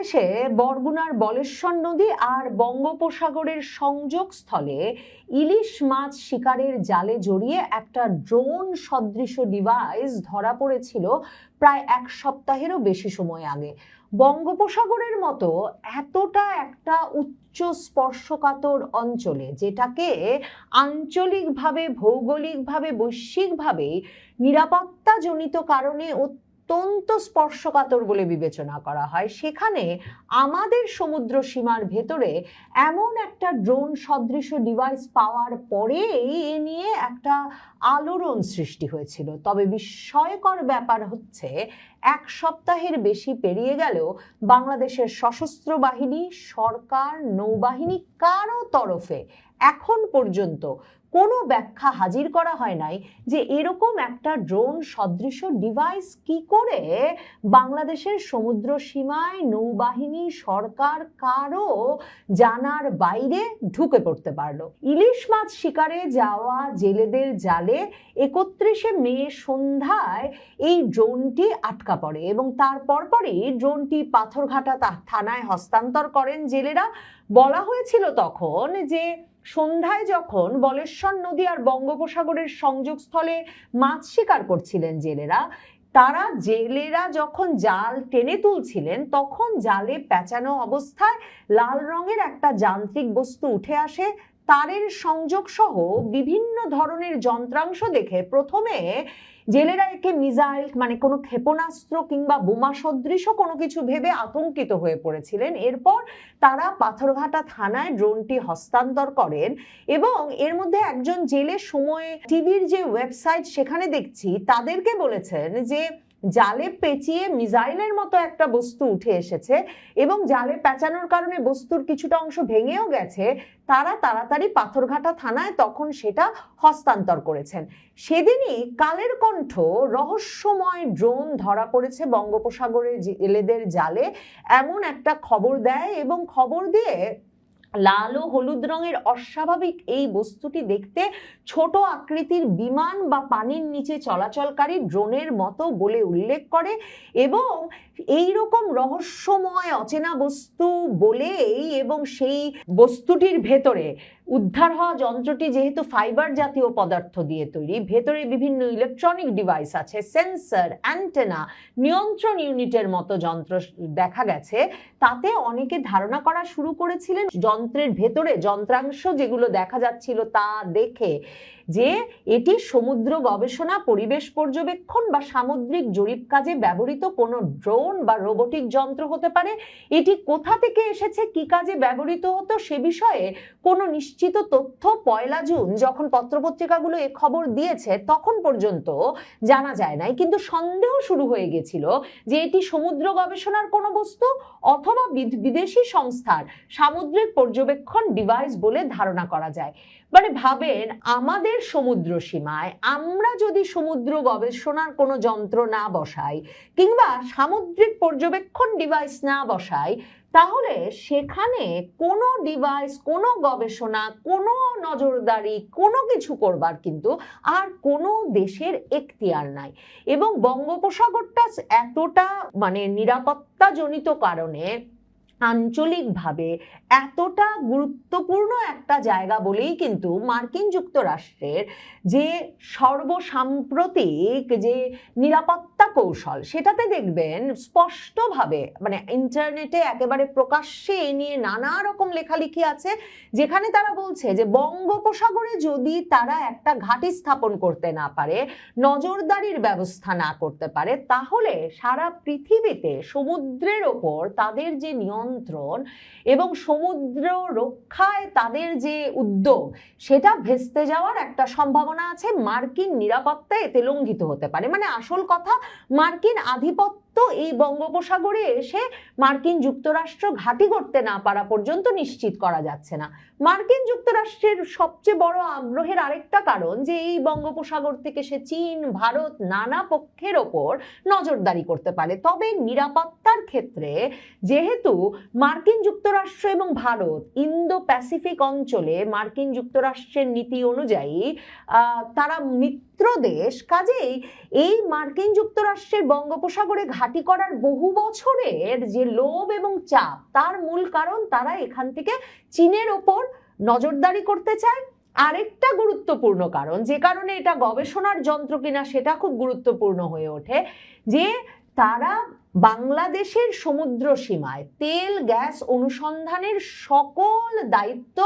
বাংলাদেশে বরগুনার বলেশ্বর নদী আর বঙ্গোপসাগরের সংযোগস্থলে ইলিশ মাছ শিকারের জালে জড়িয়ে একটা ড্রোন সদৃশ ডিভাইস ধরা পড়েছিল প্রায় এক সপ্তাহেরও বেশি সময় আগে। বঙ্গোপসাগরের মতো এতটা একটা উচ্চ স্পর্শকাতর অঞ্চলে, যেটাকে আঞ্চলিকভাবে, ভৌগোলিকভাবে, বৈশ্বিকভাবে নিরাপত্তাজনিত কারণে অত্যন্ত স্পর্শকাতর বলে বিবেচনা করা হয়, সেখানে আমাদের সমুদ্র সীমার ভেতরে এমন একটা ড্রোন সদৃশ ডিভাইস পাওয়ার পরেই এ নিয়ে একটা আলোড়ন সৃষ্টি হয়েছিল। তবে বিস্ময়কর ব্যাপার হচ্ছে, এক সপ্তাহের বেশি পেরিয়ে গেলেও বাংলাদেশের সশস্ত্র বাহিনী, সরকার, নৌবাহিনী কারো তরফে এখন পর্যন্ত কোনো ব্যাখ্যা হাজির করা হয় নাই যে এরকম একটা ড্রোন সদৃশ ডিভাইস কি করে বাংলাদেশের সমুদ্র সীমায় নৌবাহিনী, সরকার কারো জানার বাইরে ঢুকে পড়তে পারলো। ইলিশ মাছ শিকারে যাওয়া জেলেদের জালে 31শে মে সন্ধ্যায় এই ড্রোনটি আটকা পড়ে এবং তার পরপরই ড্রোনটি পাথরঘাটা থানায় হস্তান্তর করেন জেলেরা। বলা হয়েছিল তখন যে সন্ধ্যায় যখন বলেশ্বর নদী আর বঙ্গোপসাগরের সংযোগস্থলে মাছ শিকার করছিলেন জেলেরা যখন জাল টেনে তুলছিলেন, তখন জালে পেঁচানো অবস্থায় লাল রঙের একটা যান্ত্রিক বস্তু উঠে আসে। তারের সংযোগ সহ বিভিন্ন ধরনের যন্ত্রাংশ দেখে প্রথমে জেলেরা একে মিসাইল, মানে কোনো ক্ষেপণাস্ত্র কিংবা বোমা সদৃশ কোনো কিছু ভেবে আতঙ্কিত হয়ে পড়েছিলেন। এরপর তারা পাথরঘাটা থানায় ড্রোনটি হস্তান্তর করেন এবং এর মধ্যে একজন জেলে সময় টিভির যে ওয়েবসাইট, সেখানে দেখছি তাদেরকে বলেছেন যে জালে পেঁচিয়ে মিসাইলের মতো একটা বস্তু উঠে এসেছে এবং জালে পেঁচানোর কারণে বস্তুর কিছুটা অংশ ভেঙেও গেছে। তারা তাড়াতাড়ি পাথরঘাটা থানায় তখন সেটা হস্তান্তর করেছেন। সেদিনই কালের কণ্ঠ রহস্যময় ড্রোন ধরা পড়েছে বঙ্গোপসাগরের জেলেদের জালে এমন একটা খবর দেয় এবং খবর দিয়ে লাল ও হলুদ রঙের অস্বাভাবিক এই বস্তুটি দেখতে ছোট আকৃতির বিমান বা পানির নিচে চলাচলকারী ড্রোনের মতো বলে উল্লেখ করে এবং এই রকম রহস্যময় অচেনা বস্তু বলেই এবং সেই বস্তুটির ভেতরে উদ্ধার হওয়া যন্ত্রটি যেহেতু ফাইবার জাতীয় পদার্থ দিয়ে তৈরি, ভেতরে বিভিন্ন ইলেকট্রনিক ডিভাইস আছে, সেন্সর, অ্যান্টেনা, নিয়ন্ত্রণ ইউনিটের মতো যন্ত্র দেখা গেছে। তাতে অনেকে ধারণা করা শুরু করেছিলেন যন্ত্রের ভেতরে যন্ত্রাংশ যেগুলো দেখা যাচ্ছিল তা দেখে যে এটি সমুদ্র গবেষণা, পরিবেশ পর্যবেক্ষণ বা সামুদ্রিক জরিপ কাজে ব্যবহৃত কোনো ড্রোন বা রোবোটিক যন্ত্র হতে পারে। এটি কোথা থেকে এসেছে, কি কাজে ব্যবহৃত হতো সে বিষয়ে কোনো নিশ্চিত তথ্য 1 জুন যখন পত্রপত্রিকাগুলো এ খবর দিয়েছে তখন পর্যন্ত জানা যায় নাই। কিন্তু সন্দেহ শুরু হয়ে গেছিল যে এটি সমুদ্র গবেষণার কোনো বস্তু অথবা বিদেশি সংস্থার সামুদ্রিক পর্যবেক্ষণ ডিভাইস বলে ধারণা করা যায়। মানে ভাবেন, আমাদের সমুদ্র সীমায় আমরা যদি সমুদ্র গবেষণার কোনো যন্ত্র না বসাই কিংবা সামুদ্রিক পর্যবেক্ষণ ডিভাইস না বসাই, তাহলে সেখানে কোনো ডিভাইস, কোনো গবেষণা, কোনো নজরদারি, কোনো কিছু করবার কিন্তু আর কোনো দেশের এখতিয়ার নাই। এবং বঙ্গোপসাগরটা এতটা নিরাপত্তাজনিত কারণে আঞ্চলিকভাবে এতটা গুরুত্বপূর্ণ একটা জায়গা বলেই কিন্তু মার্কিন যুক্তরাষ্ট্রের যে সর্বসাম্প্রতিক যে নিরাপত্তা কৌশল, সেটাতে দেখবেন স্পষ্টভাবে ইন্টারনেটে একেবারে প্রকাশ্যে এ নিয়ে নানা রকম লেখালেখি আছে, যেখানে তারা বলছে যে বঙ্গোপসাগরে যদি তারা একটা ঘাঁটি স্থাপন করতে না পারে, নজরদারির ব্যবস্থা না করতে পারে, তাহলে সারা পৃথিবীতে সমুদ্রের ওপর তাদের যে নিয়ন্ত্রণ এবং সমুদ্র রক্ষায় তাদের যে উদ্যোগ, সেটা ভেস্তে যাওয়ার একটা সম্ভাবনা আছে। মার্কিন নিরাপত্তা এতে লঙ্ঘিত হতে পারে। আসল কথা, মার্কিন আধিপত্য এই বঙ্গোপসাগরে এসে মার্কিন যুক্তরাষ্ট্র ঘাঁটি করতে না পারা পর্যন্ত নিশ্চিত করা যাচ্ছে না। মার্কিন যুক্তরাষ্ট্রের সবচেয়ে বড় আগ্রহের আরেকটা কারণ যে এই বঙ্গোপসাগর থেকে সে চীন, ভারত, নানা পক্ষের ওপর নজরদারি করতে পারে। তবে নিরাপত্তার ক্ষেত্রে যেহেতু মার্কিন যুক্তরাষ্ট্র এবং ভারত ইন্দো প্যাসিফিক অঞ্চলে মার্কিন যুক্তরাষ্ট্রের নীতি অনুযায়ী তারা মিত্র মিত্র দেশ, কাজেই এই মার্কিন যুক্তরাষ্ট্রের বঙ্গোপসাগরে ঘাঁটি করার বহু বছরের যে লোভ এবং চাপ, তার মূল কারণ তারা এখান থেকে চীনের ওপর নজরদারি করতে চায়। আরেকটা গুরুত্বপূর্ণ কারণ, যে কারণে এটা গবেষণার যন্ত্র কিনা সেটা খুব গুরুত্বপূর্ণ হয়ে ওঠে, যে তারা বাংলাদেশের সমুদ্র সীমায় তেল গ্যাস অনুসন্ধানের সকল দায়িত্ব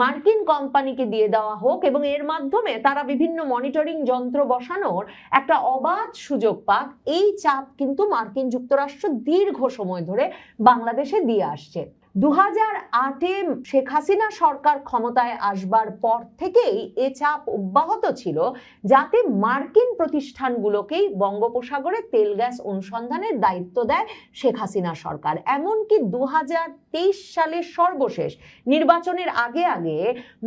মার্কিন কোম্পানিকে দিয়ে দেওয়া হোক এবং এর মাধ্যমে তারা বিভিন্ন মনিটরিং যন্ত্র বসানোর একটা অবাধ সুযোগ পাক, এই চাপ কিন্তু মার্কিন যুক্তরাষ্ট্র দীর্ঘ সময় ধরে বাংলাদেশে দিয়ে আসছে। 2008-এ শেখ হাসিনা সরকার ক্ষমতায় আসবার পর থেকেই এ চাপ অব্যাহত ছিল, যাতে মার্কিন প্রতিষ্ঠানগুলোকেই বঙ্গোপসাগরে তেল গ্যাস অনুসন্ধানের দায়িত্ব দেয় শেখ হাসিনা সরকার। এমনকি 2023 সালের সর্বশেষ নির্বাচনের আগে আগে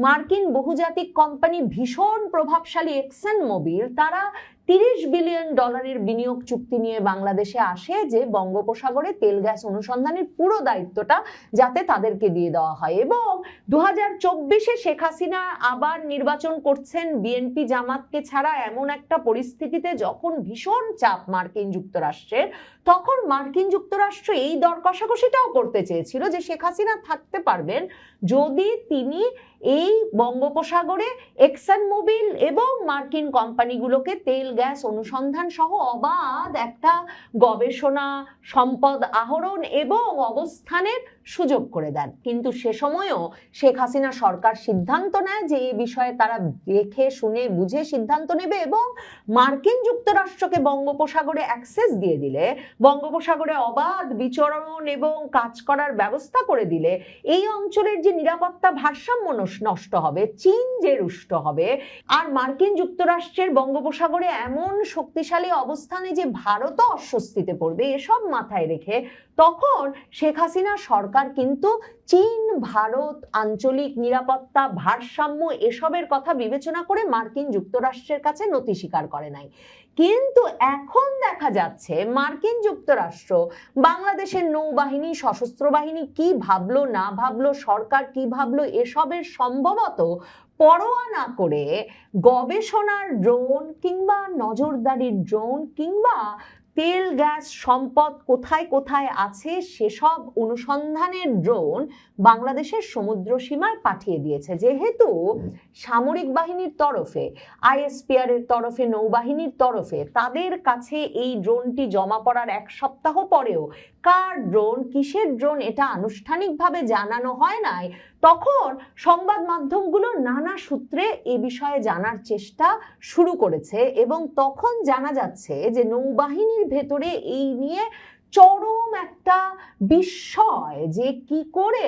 মার্কিন বহুজাতিক কোম্পানি ভীষণ প্রভাবশালী এক্সন মোবিল, তারা $30 বিলিয়ন বিনিয়োগ চুক্তি নিয়ে বাংলাদেশে আসে, যে বঙ্গোপসাগরে তেল গ্যাস অনুসন্ধানের পুরো দায়িত্বটা যাতে তাদেরকে দিয়ে দেওয়া হয়। এবং 2024-এ শেখ হাসিনা আবার নির্বাচন করছেন বিএনপি জামাতকে ছাড়া, এমন একটা পরিস্থিতিতে যখন ভীষণ চাপ মার্কিন যুক্তরাষ্ট্রের, তখন মার্কিন যুক্তরাষ্ট্র এই দর কষাকষিটাও করতে চেয়েছিল যে শেখ হাসিনা থাকতে পারবেন যদি তিনি এই বঙ্গোপসাগরে এক্সন মোবিল এবং মার্কিন কোম্পানিগুলোকে তেল গ্যাস অনুসন্ধান সহ অবাধ একটা গবেষণা, সম্পদ আহরণ এবং অবস্থানের সুযোগ করে দেন। কিন্তু সে সময়ও শেখ হাসিনা সরকার সিদ্ধান্ত নেয় যে এই বিষয়ে তারা দেখে শুনে বুঝে সিদ্ধান্ত নেবে এবং মার্কিন যুক্তরাষ্ট্রকে বঙ্গোপসাগরে অ্যাক্সেস দিয়ে দিলে, বঙ্গোপসাগরে অবাধ বিচরণ এবং কাজ করার ব্যবস্থা করে দিলে এই অঞ্চলের যে নিরাপত্তা ভারসাম্য নষ্ট হবে, চীন যে রুষ্ট হবে, আর মার্কিন যুক্তরাষ্ট্রের বঙ্গোপসাগরে এমন শক্তিশালী অবস্থানে যে ভারতও অস্বস্তিতে পড়বে, এসব মাথায় রেখে তখন শেখ হাসিনা সরকার কিন্তু চীন ভারত আঞ্চলিক নিরাপত্তা ভারসাম্য এসবের কথা বিবেচনা করে মার্কিন যুক্তরাষ্ট্রের কাছে নতি স্বীকার করে নাই। কিন্তু এখন দেখা যাচ্ছে মার্কিন যুক্তরাষ্ট্র বাংলাদেশের নৌবাহিনী, সশস্ত্র বাহিনী কি ভাবলো না ভাবলো, সরকার কি ভাবলো, এসবের সম্ভবত পরোয়া না করে গবেষণার ড্রোন কিংবা নজরদারির ড্রোন কিংবা তেল গ্যাস সম্পদ কোথায় কোথায় আছে সেসব অনুসন্ধানের ড্রোন বাংলাদেশের সমুদ্র সীমায় পাঠিয়ে দিয়েছে। যেহেতু সামরিক বাহিনীর তরফে, আইএসপিআর এর তরফে, নৌবাহিনীর তরফে তাদের কাছে এই ড্রোনটি জমা পড়ার 1 সপ্তাহ পরেও কার ড্রোন, কিসের ড্রোন, এটা আনুষ্ঠানিকভাবে জানানো হয় নাই, তখন সংবাদ মাধ্যমগুলো নানা সূত্রে এ বিষয়ে জানার চেষ্টা শুরু করেছে এবং তখন জানা যাচ্ছে যে নৌবাহিনীর ভেতরে এই নিয়ে চরম একটা বিস্ময়, যে কি করে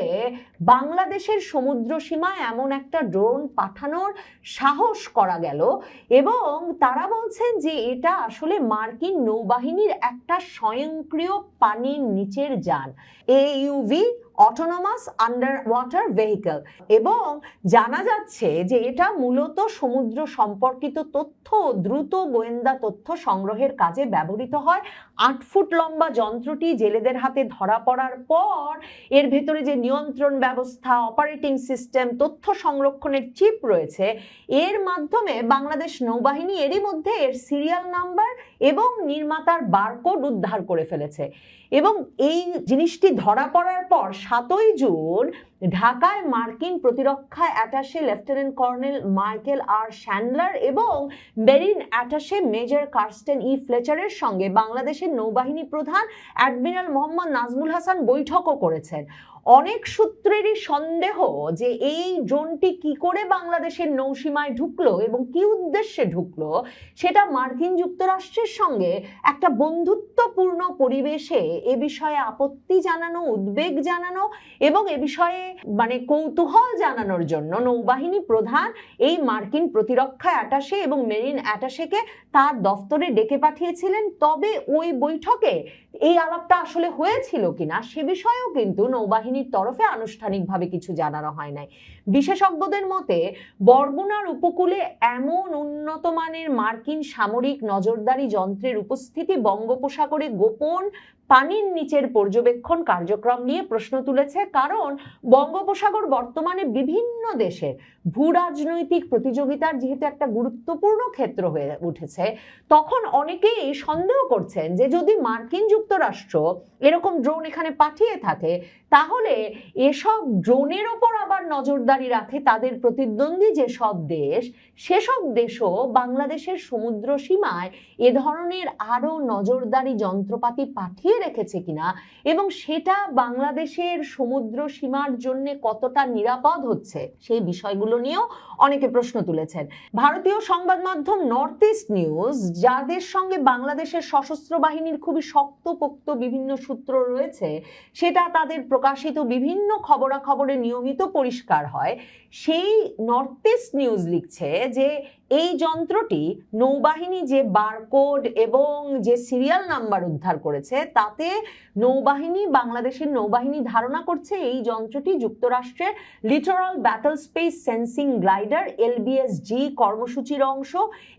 বাংলাদেশের সমুদ্র সীমায় এমন একটা ড্রোন পাঠানোর সাহস করা গেল। এবং তারা বলছেন যে এটা আসলে মার্কিন নৌবাহিনীর একটা স্বয়ংক্রিয় পানির নিচের যান, AUV, autonomous under water vehicle. এবং জানা যাচ্ছে যে এটা মূলত সমুদ্র সম্পর্কিত তথ্য, দ্রুত গোয়েন্দা তথ্য সংগ্রহের কাজে ব্যবহৃত হয়। 8 ফুট লম্বা যন্ত্রটি জেলেদের হাতে ধরা পড়ার পর এর ভেতরে যে নিয়ন্ত্রণ ব্যবস্থা, অপারেটিং সিস্টেম, তথ্য সংরক্ষণের চিপ রয়েছে, এর মাধ্যমে বাংলাদেশ নৌবাহিনী এরই মধ্যে এর সিরিয়াল নাম্বার এবং নির্মাতার বারকোড উদ্ধার করে ফেলেছে। এবং এই জিনিসটি ধরা পড়ার পর 7ই জুন ঢাকায় মার্কিন প্রতিরক্ষা অ্যাটাশে লেফটেন্যান্ট কর্নেল মাইকেল আর শ্যান্ডলার এবং মেরিন অ্যাটাশে মেজর কার্স্টেন ই ফ্লেচারের সঙ্গে বাংলাদেশের নৌবাহিনী প্রধান অ্যাডমিরাল মোহাম্মদ নাজমুল হাসান বৈঠকও করেছেন। অনেক সূত্রেরই সন্দেহ যে এই ড্রোনটি কি করে বাংলাদেশের নৌসীমায় ঢুকলো এবং কি উদ্দেশ্যে ঢুকলো, সেটা মার্কিন যুক্তরাষ্ট্রের সঙ্গে একটা বন্ধুত্বপূর্ণ পরিবেশে এ বিষয়ে আপত্তি জানানো, উদ্বেগ জানানো এবং এ বিষয়ে কৌতূহল জানানোর জন্য নৌবাহিনী প্রধান এই মার্কিন প্রতিরক্ষা অ্যাটাশে এবং মেরিন অ্যাটাশেকে তার দফতরে ডেকে পাঠিয়েছিলেন। তবে ওই বৈঠকে এই আলাপটা আসলে হয়েছিল কিনা সে বিষয়েও কিন্তু নৌবাহিনীর তরফে আনুষ্ঠানিকভাবে কিছু জানানো হয় নাই। বিশেষজ্ঞদের মতে বরগুনার উপকূলে এমন উন্নত মানের মার্কিন সামরিক নজরদারি যন্ত্রের উপস্থিতি বঙ্গোপসাগরে গোপন পানির নিচের পর্যবেক্ষণ কার্যক্রম নিয়ে প্রশ্ন তুলেছে, কারণ বঙ্গোপসাগর বর্তমানে বিভিন্ন দেশের ভূ রাজনৈতিক প্রতিযোগিতার যেহেতু একটা গুরুত্বপূর্ণ ক্ষেত্র হয়ে উঠেছে, তখন অনেকেই সন্দেহ করছেন যে যদি মার্কিন যুক্তরাষ্ট্র এরকম ড্রোন এখানে পাঠিয়ে থাকে, তাহলে এসব ড্রোনের ওপর আবার নজরদারি রাখে তাদের প্রতিদ্বন্দ্বী যেসব দেশ, সেসব দেশও বাংলাদেশের সমুদ্র সীমায় এ ধরনের আরো নজরদারি যন্ত্রপাতি পাঠিয়ে রেখেছে কিনা, এবং সেটা বাংলাদেশের সমুদ্র সীমার জন্য কতটা নিরাপদ হচ্ছে, সেই বিষয়গুলো নিয়েও অনেকে প্রশ্ন তুলেছেন। ভারতীয় সংবাদ মাধ্যম নর্থ ইস্ট নিউজ, যাদের সঙ্গে বাংলাদেশের সশস্ত্র বাহিনীর খুবই শক্তপোক্ত বিভিন্ন সূত্র রয়েছে, সেটা তাদের প্রকাশিত বিভিন্ন খবরাখবরে নিয়মিত পরিষ্কার হয়। সেই নর্থ ইস্ট নিউজ লিখছে যে এই যন্ত্রটি নৌবাহিনী যে বারকোড এবং যে সিরিয়াল নাম্বার উদ্ধার করেছে, তাতে বাংলাদেশের নৌবাহিনী ধারণা করছে এই যন্ত্রটি যুক্তরাষ্ট্রের littoral battle space sensing glider LBSG কর্মসূচির অংশ,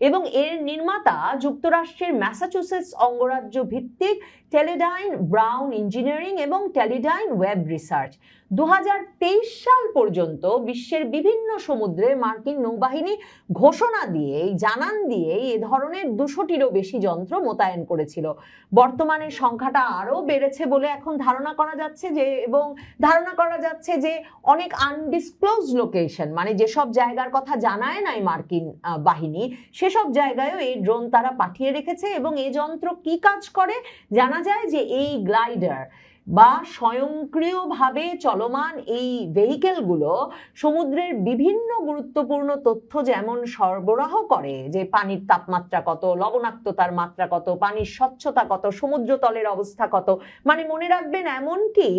এবং এর নির্মাতা যুক্তরাষ্ট্রের ম্যাসাচুসেটস অঙ্গরাজ্য ভিত্তিক টেলিডাইন ব্রাউন ইঞ্জিনিয়ারিং এবং টেলিডাইন ওয়েব রিসার্চ। 2023 সাল পর্যন্ত বিশ্বের বিভিন্ন সমুদ্রে মার্কিন নৌবাহিনী ঘোষণা জানান দিয়ে এ ধরনের 200টিরও বেশি যন্ত্র মোতায়েন করেছিল। বর্তমানে সংখ্যাটা আরো বেড়েছে বলে এখন ধারণা করা যাচ্ছে যে অনেক আনডিসক্লোজ লোকেশন, মানে যেসব জায়গার কথা জানায় নাই মার্কিন বাহিনী, সেসব জায়গায়ও এই ড্রোন তারা পাঠিয়ে রেখেছে। এবং এই যন্ত্র কি কাজ করে জানা যায় যে এই গ্লাইডার বা স্বয়ংক্রিয়ভাবে চলমান এই ভেহিকেলগুলো সমুদ্রের বিভিন্ন গুরুত্বপূর্ণ তথ্য যেমন সরবরাহ করে, যে পানির তাপমাত্রা কত, লবণাক্ততার মাত্রা কত, পানির স্বচ্ছতা কত, সমুদ্র তলের অবস্থা কত, মানে মনে রাখবেন এমনকি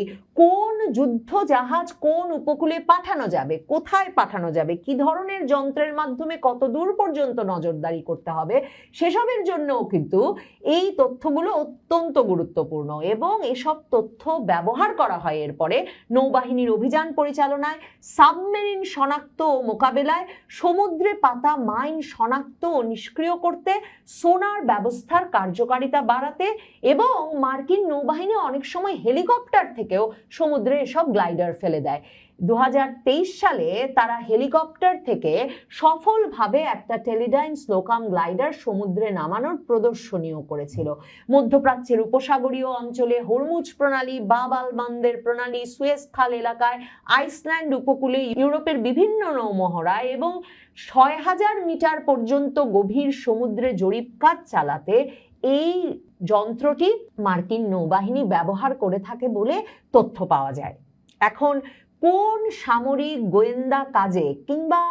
কোন যুদ্ধ জাহাজ কোন উপকূলে পাঠানো যাবে, কোথায় পাঠানো যাবে, কি ধরনের যন্ত্রের মাধ্যমে কত দূর পর্যন্ত নজরদারি করতে হবে, সেসবের জন্যও কিন্তু এই তথ্যগুলো অত্যন্ত গুরুত্বপূর্ণ। এবং এসব তথ্য ব্যবহার করা হয় এরপরে নৌবাহিনীর অভিযান পরিচালনায়, সাবমেরিন শনাক্ত ও মোকাবেলায়, সমুদ্রে পাতা মাইন শনাক্ত ও নিষ্ক্রিয় করতে, সোনার ব্যবস্থার কার্যকারিতা বাড়াতে, এবং মার্কিন নৌবাহিনী অনেক সময় হেলিকপ্টার থেকেও সমুদ্রে এসব গ্লাইডার ফেলে দেয়। 2023 সালে তারা হেলিকপ্টার থেকে সফলভাবে একটা টেলিডাইন স্লোকাম গ্লাইডার সমুদ্রে নামানোর প্রদর্শনীও করেছিল। মধ্যপ্রাচ্যের উপসাগরীয় অঞ্চলে হরমুজ প্রণালী, বাব আল মান্দের প্রণালী, সুয়েজ খাল এলাকায়, আইসল্যান্ড উপকূলে, ইউরোপের বিভিন্ন নৌমহড়ায় এবং 6000 মিটার পর্যন্ত গভীর সমুদ্রে জরিপ কাজ চালাতে এই যন্ত্রটি মার্কিন নৌবাহিনী ব্যবহার করে থাকে বলে তথ্য পাওয়া যায়। এখন কোন সামরিক গোয়েন্দা কাজে কিংবা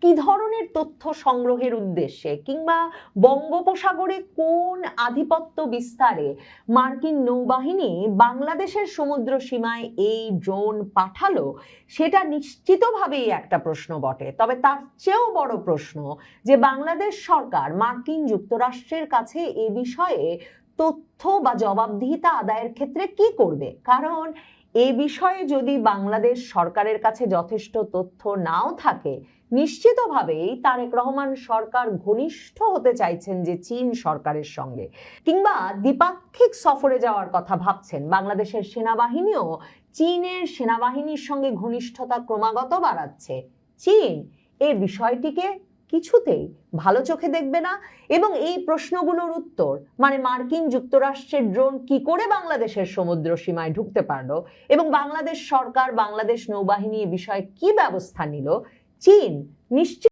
কি ধরনের তথ্য সংগ্রহের উদ্দেশ্যে কিংবা বঙ্গোপসাগরে কোন আধিপত্য বিস্তারে মার্কিন নৌবাহিনী বাংলাদেশের সমুদ্র সীমায় এই ড্রোন পাঠালো, সেটা নিশ্চিতভাবেই একটা প্রশ্ন বটে। তবে তার চেয়েও বড় প্রশ্ন যে বাংলাদেশ সরকার মার্কিন যুক্তরাষ্ট্রের কাছে এ বিষয়ে তথ্য বা জবাবদিহিতা আদায়ের ক্ষেত্রে কি করবে। কারণ এ বিষয়ে যদি বাংলাদেশ সরকারের কাছে যথেষ্ট তথ্য নাও থাকে, নিশ্চিতভাবেই তারেক রহমান সরকার ঘনিষ্ঠ হতে চাইছেন যে চীন সরকারের সঙ্গে, কিংবা দ্বিপাক্ষিক সফরে যাওয়ার কথা ভাবছেন। বাংলাদেশের সেনাবাহিনীও চীনের সেনাবাহিনীর সঙ্গে ঘনিষ্ঠতা ক্রমাগত বাড়াচ্ছে। চীন এই বিষয়টিকে কিছুতেই ভালো চোখে দেখবে না, এবং এই প্রশ্নগুলোর উত্তর, মানে মার্কিন যুক্তরাষ্ট্রের ড্রোন কি করে বাংলাদেশের সমুদ্র সীমায় ঢুকতে পারলো এবং বাংলাদেশ সরকার, বাংলাদেশ নৌবাহিনী এ বিষয়ে কি ব্যবস্থা নিল, চীন নিশ্চিত